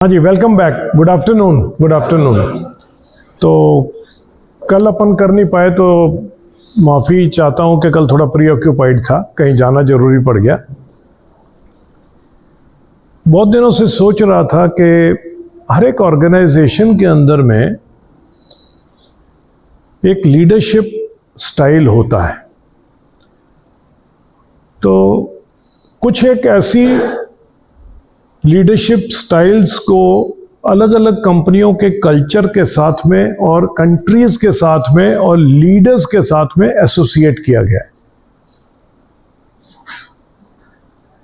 हाँ जी, welcome back. Good afternoon. Good afternoon. तो कल अपन कर नहीं पाए तो माफ़ी चाहता हूँ कि कल थोड़ा प्री ऑक्यूपाइड था, कहीं जाना जरूरी पड़ गया। बहुत दिनों से सोच रहा था कि हर एक ऑर्गेनाइजेशन के अंदर में एक लीडरशिप स्टाइल होता है, तो कुछ एक ऐसी लीडरशिप स्टाइल्स को अलग अलग कंपनियों के कल्चर के साथ में और कंट्रीज के साथ में और लीडर्स के साथ में एसोसिएट किया गया है।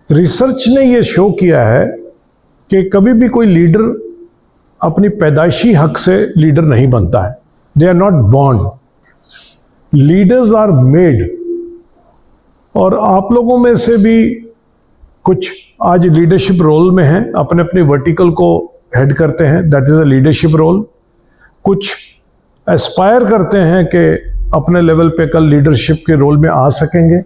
रिसर्च ने यह शो किया है कि कभी भी कोई लीडर अपनी पैदाइशी हक से लीडर नहीं बनता है। They are not born, leaders are made. और आप लोगों में से भी कुछ आज लीडरशिप रोल में हैं, अपने अपने वर्टिकल को हेड करते हैं, that is a leadership role. कुछ एस्पायर करते हैं कि अपने लेवल पे कल लीडरशिप के रोल में आ सकेंगे।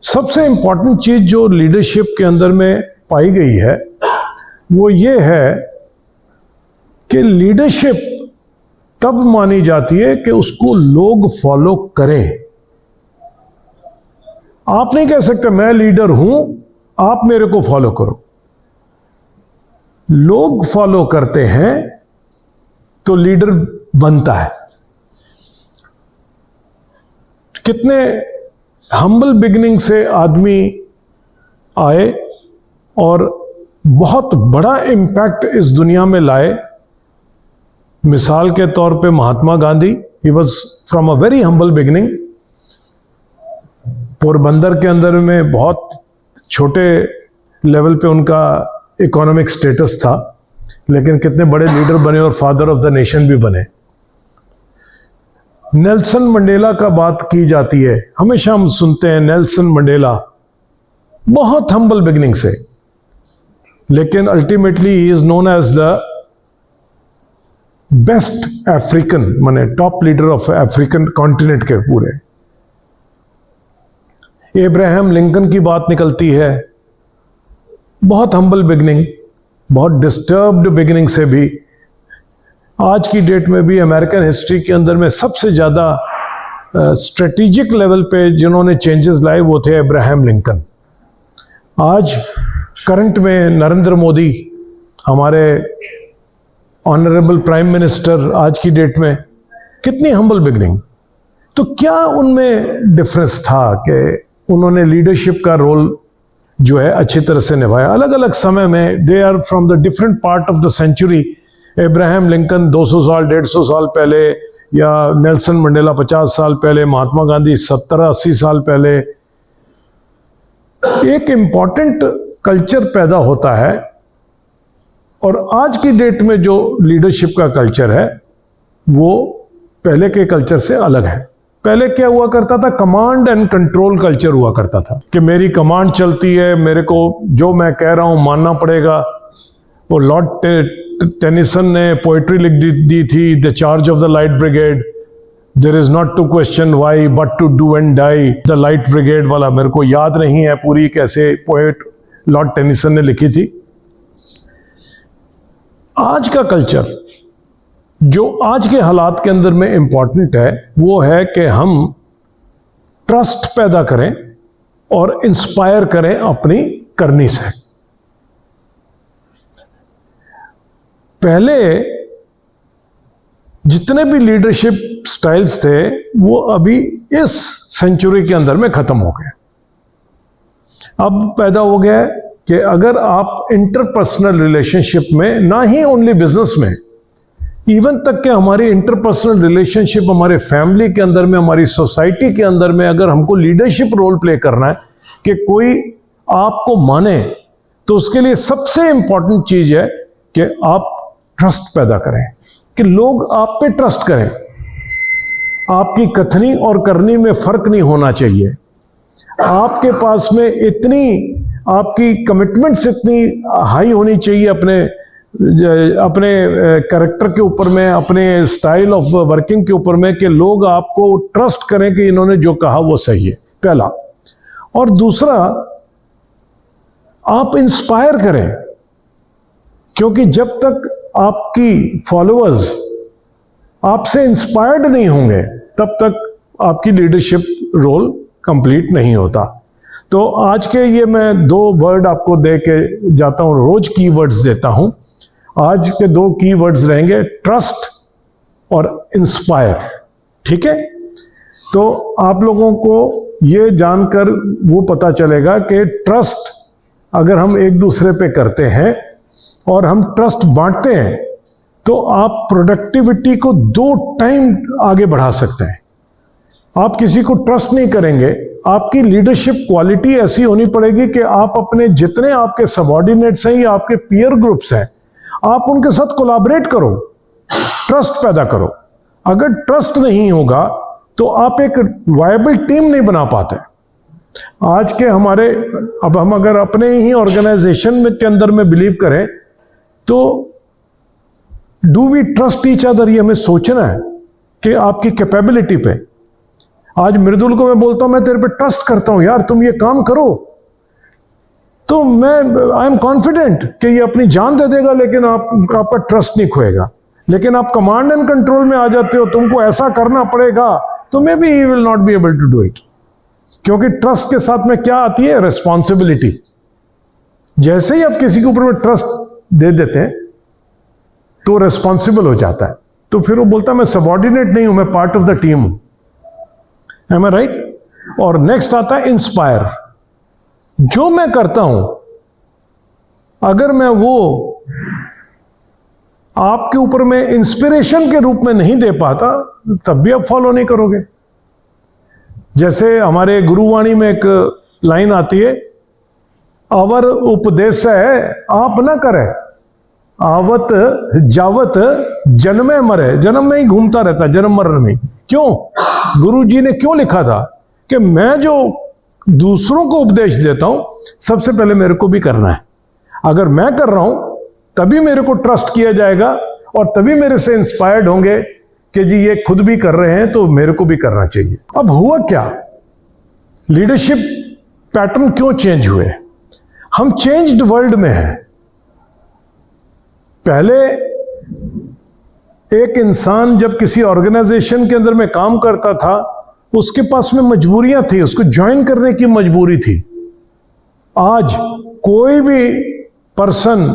सबसे इंपॉर्टेंट चीज जो लीडरशिप के अंदर में पाई गई है वो ये है कि लीडरशिप तब मानी जाती है कि उसको लोग फॉलो करें। आप नहीं कह सकते मैं लीडर हूं, आप मेरे को फॉलो करो। लोग फॉलो करते हैं तो लीडर बनता है। कितने हम्बल बिगिनिंग से आदमी आए और बहुत बड़ा इम्पैक्ट इस दुनिया में लाए। मिसाल के तौर पे Mahatma Gandhi, he was from a very humble beginning. Porbandar के अंदर में बहुत छोटे लेवल पे उनका इकोनॉमिक स्टेटस था, लेकिन कितने बड़े लीडर बने और फादर ऑफ द नेशन भी बने। नेल्सन मंडेला का बात की जाती है, हमेशा हम सुनते हैं नेल्सन मंडेला, बहुत हम्बल बिगिनिंग से, लेकिन ultimately he is known as the best African, माने top leader of African continent के पूरे। एब्राहम लिंकन की बात निकलती है, बहुत हम्बल बिगिनिंग, बहुत डिस्टर्ब्ड बिगिनिंग से भी आज की डेट में भी अमेरिकन हिस्ट्री के अंदर में सबसे ज़्यादा स्ट्रेटेजिक लेवल पे जिन्होंने चेंजेस लाए वो थे एब्राहम लिंकन। आज करंट में नरेंद्र मोदी, हमारे ऑनरेबल प्राइम मिनिस्टर, आज की डेट में कितनी हम्बल बिगिनिंग। तो क्या उनमें डिफरेंस था कि उन्होंने लीडरशिप का रोल जो है अच्छी तरह से निभाया। अलग अलग समय में, they are from the different part of the century. Abraham Lincoln 200 साल 150 साल पहले, या नेल्सन मंडेला 50 साल पहले, महात्मा गांधी 70-80 साल पहले। एक इंपॉर्टेंट कल्चर पैदा होता है, और आज की डेट में जो लीडरशिप का कल्चर है वो पहले के कल्चर से अलग है। पहले क्या हुआ करता था, कमांड एंड कंट्रोल कल्चर हुआ करता था कि मेरी कमांड चलती है, मेरे को जो मैं कह रहा हूं मानना पड़ेगा। वो लॉर्ड टेनिसन ने पोएट्री लिख दी थी, the charge of the light brigade, there is not to question why but to do and die. The light brigade वाला मेरे को याद नहीं है पूरी कैसे पोएट लॉर्ड टेनिसन ने लिखी थी। आज का कल्चर जो आज के हालात के अंदर में इंपॉर्टेंट है वो है कि हम ट्रस्ट पैदा करें और इंस्पायर करें अपनी करनी से। पहले जितने भी लीडरशिप स्टाइल्स थे वो अभी इस सेंचुरी के अंदर में खत्म हो गए। अब पैदा हो गया है कि अगर आप इंटरपर्सनल रिलेशनशिप में, ना ही ओनली बिजनेस में, इवन तक कि हमारी इंटरपर्सनल रिलेशनशिप हमारे फैमिली के अंदर में, हमारी सोसाइटी के अंदर में, अगर हमको लीडरशिप रोल प्ले करना है कि कोई आपको माने, तो उसके लिए सबसे इंपॉर्टेंट चीज है कि आप ट्रस्ट पैदा करें, कि लोग आप पे ट्रस्ट करें। आपकी कथनी और करनी में फर्क नहीं होना चाहिए। आपके पास में इतनी, आपकी कमिटमेंट्स इतनी हाई होनी चाहिए अपने कैरेक्टर के ऊपर में, अपने स्टाइल ऑफ वर्किंग के ऊपर में, कि लोग आपको ट्रस्ट करें कि इन्होंने जो कहा वो सही है, पहला। और दूसरा, आप इंस्पायर करें, क्योंकि जब तक आपकी फॉलोअर्स आपसे इंस्पायर्ड नहीं होंगे तब तक आपकी लीडरशिप रोल कंप्लीट नहीं होता। तो आज के ये मैं 2 वर्ड आपको दे के जाता हूं, रोज की वर्ड्स देता हूं। आज के 2 की वर्ड्स रहेंगे ट्रस्ट और इंस्पायर। ठीक है, तो आप लोगों को ये जानकर वो पता चलेगा कि ट्रस्ट अगर हम एक दूसरे पे करते हैं और हम ट्रस्ट बांटते हैं तो आप प्रोडक्टिविटी को 2 टाइम आगे बढ़ा सकते हैं। आप किसी को ट्रस्ट नहीं करेंगे, आपकी लीडरशिप क्वालिटी ऐसी होनी पड़ेगी कि आप अपने जितने आपके सबऑर्डिनेट्स हैं या आपके पीयर ग्रुप्स हैं, आप उनके साथ कोलैबोरेट करो, ट्रस्ट पैदा करो। अगर ट्रस्ट नहीं होगा तो आप एक वायबल टीम नहीं बना पाते। आज के हमारे, अब हम अगर अपने ही ऑर्गेनाइजेशन में के अंदर में बिलीव करें तो do we trust each other, ये हमें सोचना है कि आपकी कैपेबिलिटी पे। आज मृदुल को मैं बोलता हूं मैं तेरे पे ट्रस्ट करता हूं यार, तुम ये काम करो, तो मैं आई एम कॉन्फिडेंट कि ये अपनी जान दे देगा, लेकिन आपका ट्रस्ट नहीं खोएगा। लेकिन आप कमांड एंड कंट्रोल में आ जाते हो, तुमको ऐसा करना पड़ेगा, तो maybe he will not be able to do it. क्योंकि ट्रस्ट के साथ में क्या आती है? रिस्पॉन्सिबिलिटी। जैसे ही आप किसी के ऊपर में ट्रस्ट दे देते हैं तो रिस्पॉन्सिबल हो जाता है, तो फिर वो बोलता है मैं सबऑर्डिनेट नहीं हूं, मैं पार्ट ऑफ द टीम हूं। Am I right? और नेक्स्ट आता है इंस्पायर। जो मैं करता हूं अगर मैं वो आपके ऊपर में इंस्पिरेशन के रूप में नहीं दे पाता तब भी आप फॉलो नहीं करोगे। जैसे हमारे गुरुवाणी में एक लाइन आती है, अवर उपदेश है आप ना करे, आवत जावत जन्मे मरे। जन्म में ही घूमता रहता है, जन्म मरण में। क्यों? गुरु जी ने क्यों लिखा था कि मैं जो दूसरों को उपदेश देता हूं सबसे पहले मेरे को भी करना है। अगर मैं कर रहा हूं तभी मेरे को ट्रस्ट किया जाएगा और तभी मेरे से इंस्पायर्ड होंगे कि जी ये खुद भी कर रहे हैं तो मेरे को भी करना चाहिए। अब हुआ क्या, लीडरशिप पैटर्न क्यों चेंज हुए? हम चेंज्ड वर्ल्ड में हैं। पहले एक इंसान जब किसी ऑर्गेनाइजेशन के अंदर में काम करता था उसके पास में मजबूरियां थी, उसको ज्वाइन करने की मजबूरी थी। आज कोई भी पर्सन,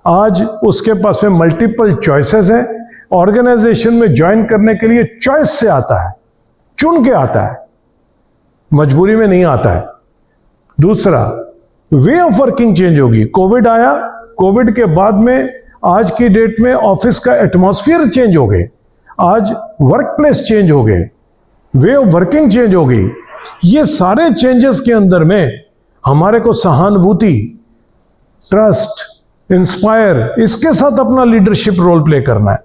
आज उसके पास में मल्टीपल चॉइसेस हैं। ऑर्गेनाइजेशन में ज्वाइन करने के लिए चॉइस से आता है, चुन के आता है, मजबूरी में नहीं आता है। दूसरा, वे ऑफ वर्किंग चेंज होगी। कोविड आया, कोविड के बाद में आज की डेट में ऑफिस का एटमॉस्फेयर चेंज हो गए, आज वर्क प्लेस चेंज हो गए, वे ऑफ वर्किंग चेंज हो गई। ये सारे चेंजेस के अंदर में हमारे को सहानुभूति, ट्रस्ट, इंस्पायर, इसके साथ अपना लीडरशिप रोल प्ले करना है।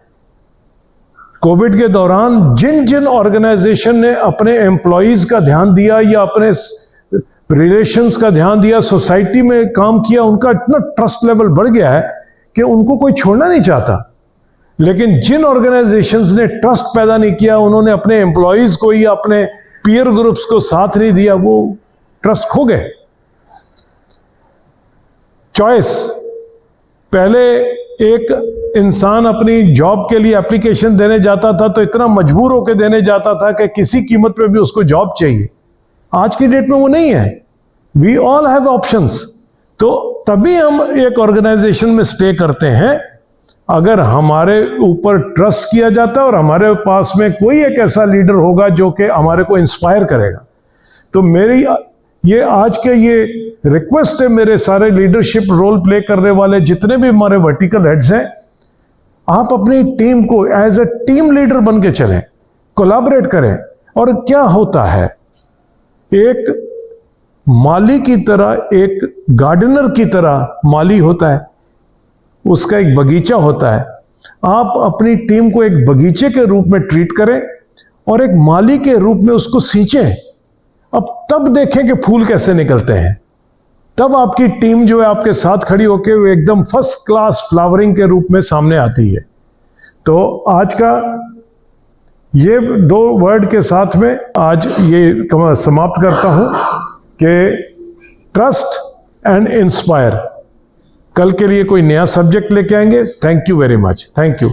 कोविड के दौरान जिन जिन ऑर्गेनाइजेशन ने अपने एम्प्लॉइज का ध्यान दिया या अपने रिलेशंस का ध्यान दिया, सोसाइटी में काम किया, उनका इतना ट्रस्ट लेवल बढ़ गया है कि उनको कोई छोड़ना नहीं चाहता। लेकिन जिन ऑर्गेनाइजेशंस ने ट्रस्ट पैदा नहीं किया, उन्होंने अपने एम्प्लॉइज को या अपने पीयर ग्रुप्स को साथ नहीं दिया, वो ट्रस्ट खो गए। चॉइस, पहले एक इंसान अपनी जॉब के लिए एप्लीकेशन देने जाता था तो इतना मजबूर होकर देने जाता था कि किसी कीमत पे भी उसको जॉब चाहिए। आज की डेट में वो नहीं है, वी ऑल हैव ऑप्शंस। तो तभी हम एक ऑर्गेनाइजेशन में स्टे करते हैं अगर हमारे ऊपर ट्रस्ट किया जाता है और हमारे पास में कोई एक ऐसा लीडर होगा जो कि हमारे को इंस्पायर करेगा। तो मेरी ये आज के ये रिक्वेस्ट है मेरे सारे लीडरशिप रोल प्ले करने वाले जितने भी हमारे वर्टिकल हेड्स हैं, आप अपनी टीम को एज ए टीम लीडर बन के चलें, कोलैबोरेट करें। और क्या होता है, एक माली की तरह, एक गार्डनर की तरह माली होता है, उसका एक बगीचा होता है। आप अपनी टीम को एक बगीचे के रूप में ट्रीट करें और एक माली के रूप में उसको सींचें। अब तब देखें कि फूल कैसे निकलते हैं। तब आपकी टीम जो है आपके साथ खड़ी होकर वो एकदम फर्स्ट क्लास फ्लावरिंग के रूप में सामने आती है। तो आज का ये 2 वर्ड के साथ में आज ये समाप्त करता हूं कि ट्रस्ट एंड इंस्पायर। कल के लिए कोई नया सब्जेक्ट लेके आएंगे। Thank you very much. Thank you.